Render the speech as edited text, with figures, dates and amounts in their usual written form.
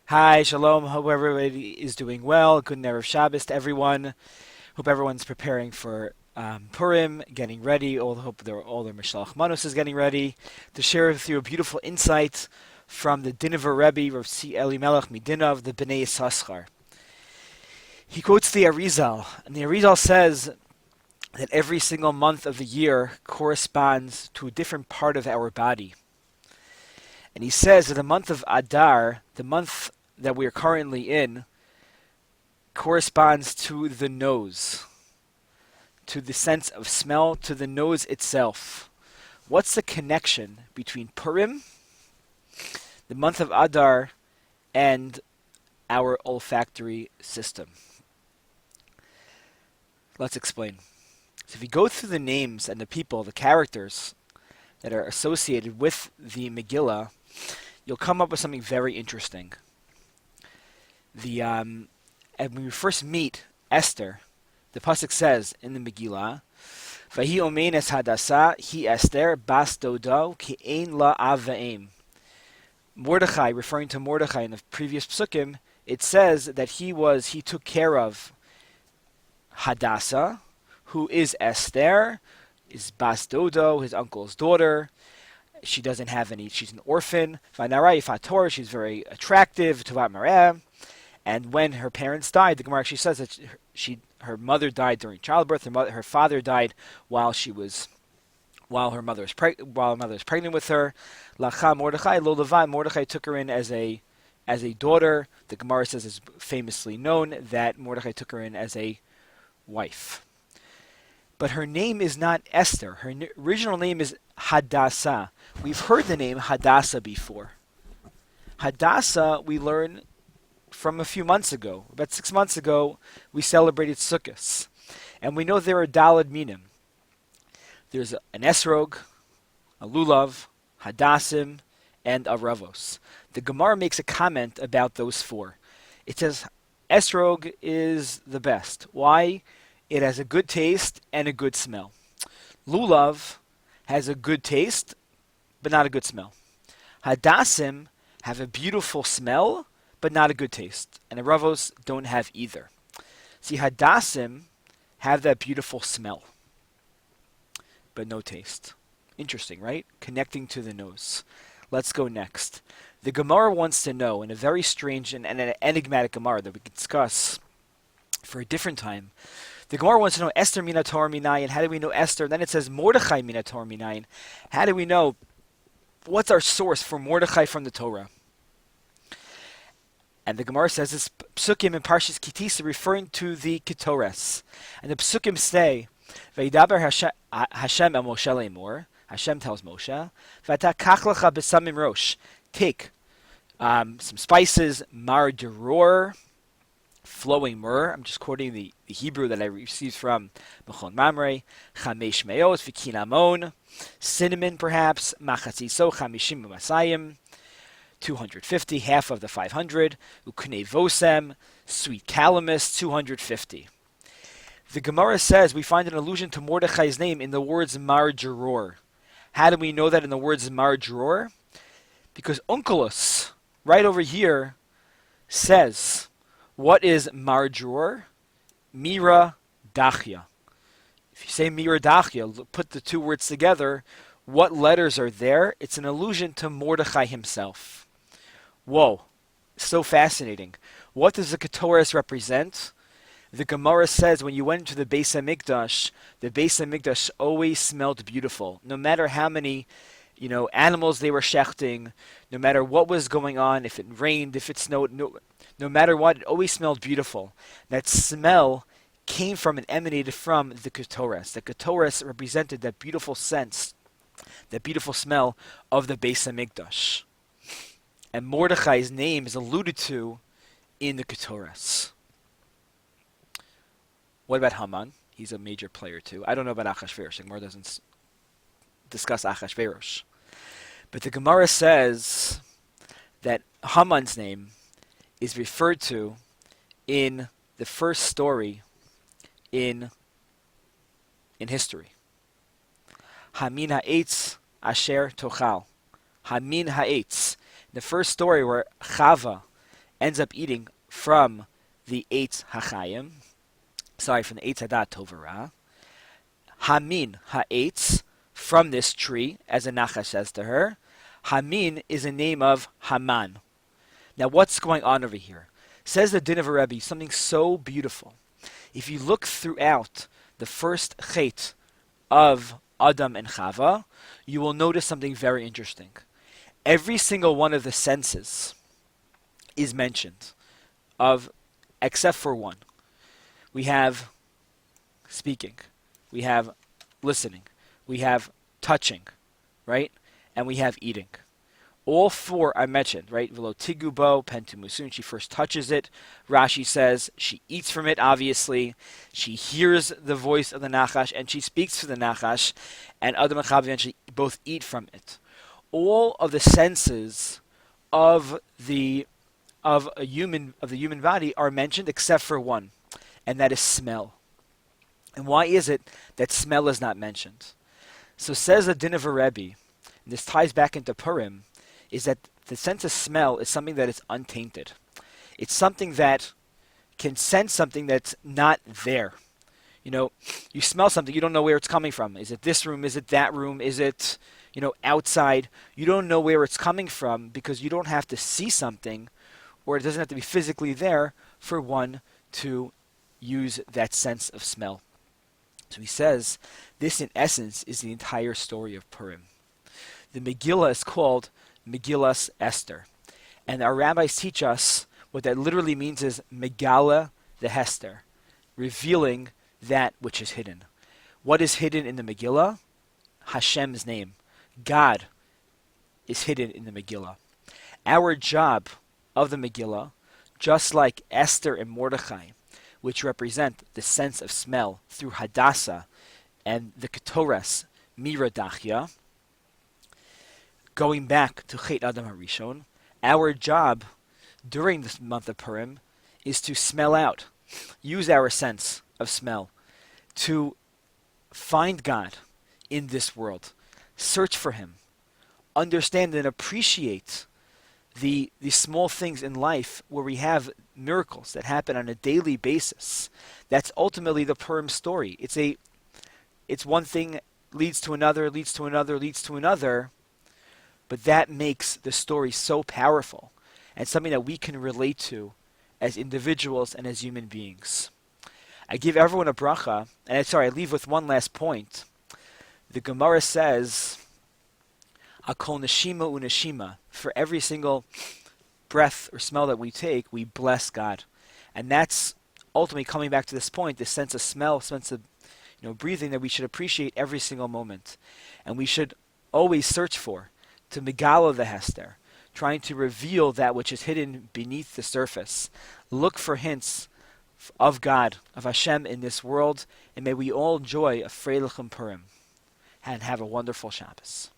Hi, shalom. Hope everybody is doing well. Good Erev Shabbos to everyone. Hope everyone's preparing for Purim, getting ready. Hope all their Mishlach Manos is getting ready to share with you a beautiful insight from the Dinover Rebbe, Rav C. Eli Melech Midinov, the Bnei Yissaschar. He quotes the Arizal, and the Arizal says that every single month of the year corresponds to a different part of our body. And he says that the month of Adar, the month that we are currently in, corresponds to the nose, to the sense of smell, to the nose itself. What's the connection between Purim, the month of Adar, and our olfactory system? Let's explain. So if you go through the names and the people, the characters that are associated with the Megillah, you'll come up with something very interesting. And when we first meet Esther, the pasuk says in the Megillah, "Vahi omenes hadasa hi Esther bas dodo ki ein la avaim." Mordechai, referring to Mordechai in the previous psukim, it says that he took care of Hadassah, who is Esther, is bas dodo, his uncle's daughter. She doesn't have any. She's an orphan. She's very attractive. And when her parents died, the Gemara actually says that her mother died during childbirth. Her father died while her mother was pregnant with her. Lacha Mordechai lo Levi. Mordechai took her in as a daughter. The Gemara says it's famously known that Mordechai took her in as a wife. But her name is not Esther. Her original name is Hadassah. We've heard the name Hadassah before. Hadassah, we learn from a few months ago. About 6 months ago, we celebrated Sukkot. And we know there are Daled Minim. There's an Esrog, a Lulav, Hadassim, and a Ravos. The Gemara makes a comment about those four. It says Esrog is the best. Why? It has a good taste and a good smell. Lulav has a good taste, but not a good smell. Hadassim have a beautiful smell, but not a good taste. And the Ravos don't have either. See, Hadassim have that beautiful smell, but no taste. Interesting, right? Connecting to the nose. Let's go next. The Gemara wants to know, in a very strange and an enigmatic Gemara that we can discuss for a different time, the Gemara wants to know Esther mina Torah minayin. How do we know Esther? And then it says Mordechai mina Torah minayin. How do we know? What's our source for Mordechai from the Torah? And the Gemara says it's psukim in Parshas Kitisa referring to the Ketores. And the psukim say, "Veidaber Hashem el Moshe le'emor." Hashem tells Moshe, "V'ata kach lecha b'samim rosh." Take some spices, mar deror, flowing myrrh. I'm just quoting the Hebrew that I received from Mechon Mamre. Chamesh meos v'kinamon, cinnamon perhaps. Machatziso chamishim u'masayim, 250, half of the 500. Uknei vosem, sweet calamus, 250. The Gemara says we find an allusion to Mordechai's name in the words mar deror. How do we know that in the words mar deror? Because Onkelos, right over here, says, what is mar deror? Mira dachya. If you say mira dachya, put the two words together, what letters are there? It's an allusion to Mordechai himself. Whoa, so fascinating. What does the Ketores represent? The Gemara says when you went into the Beis HaMikdash always smelled beautiful. No matter how many animals they were shechting, no matter what was going on, if it rained, if it snowed, no matter what, it always smelled beautiful. That smell came from and emanated from the Ketores. The Ketores represented that beautiful sense, that beautiful smell of the Beis HaMikdash. And Mordechai's name is alluded to in the Ketores. What about Haman? He's a major player too. I don't know about Achashverosh. The Gemara doesn't discuss Achashverosh. But the Gemara says that Haman's name is referred to in the first story in history. Hamin ha'etz asher tochal. Hamin ha'etz. The first story where Chava ends up eating from the Eitz Hachayim, from the Eitz Hadat Tovara. Hamin ha'etz, from this tree, as a Nachash says to her. Hamin is a name of Haman. Now what's going on over here? Says the Din of a Rebbe, something so beautiful. If you look throughout the first chet of Adam and Chava, you will notice something very interesting. Every single one of the senses is mentioned, except for one. We have speaking, we have listening, we have touching, right? And we have eating. All four I mentioned, right? Velo tigubo, pentumusun, she first touches it. Rashi says she eats from it, obviously. She hears the voice of the Nachash, and she speaks to the Nachash, and Adam and Chava eventually both eat from it. All of the senses of the human body are mentioned except for one, and that is smell. And why is it that smell is not mentioned? So says the Din of a Rebbe, and this ties back into Purim, is that the sense of smell is something that is untainted. It's something that can sense something that's not there. You know, you smell something, you don't know where it's coming from. Is it this room? Is it that room? Is it, outside? You don't know where it's coming from because you don't have to see something, or it doesn't have to be physically there for one to use that sense of smell. So he says, this in essence is the entire story of Purim. The Megillah is called Megillas Esther. And our rabbis teach us what that literally means is Megala the Hester, revealing that which is hidden. What is hidden in the Megillah? Hashem's name. God is hidden in the Megillah. Our job of the Megillah, just like Esther and Mordechai, which represent the sense of smell through Hadassah and the Ketores Miradachya, going back to Chet Adam HaRishon, our job during this month of Purim is to smell out, use our sense of smell to find God in this world, search for Him, understand and appreciate the small things in life where we have miracles that happen on a daily basis. That's ultimately the Purim story. It's one thing leads to another, leads to another, leads to another, but that makes the story so powerful and something that we can relate to as individuals and as human beings. I give everyone a bracha, and I leave with one last point. The Gemara says, Akol neshima uneshima, for every single breath or smell that we take, we bless God. And that's ultimately coming back to this point, this sense of smell, sense of breathing that we should appreciate every single moment. And we should always search for, to Megala the Hester, trying to reveal that which is hidden beneath the surface. Look for hints of God, of Hashem in this world, and may we all enjoy a Freilich Purim and have a wonderful Shabbos.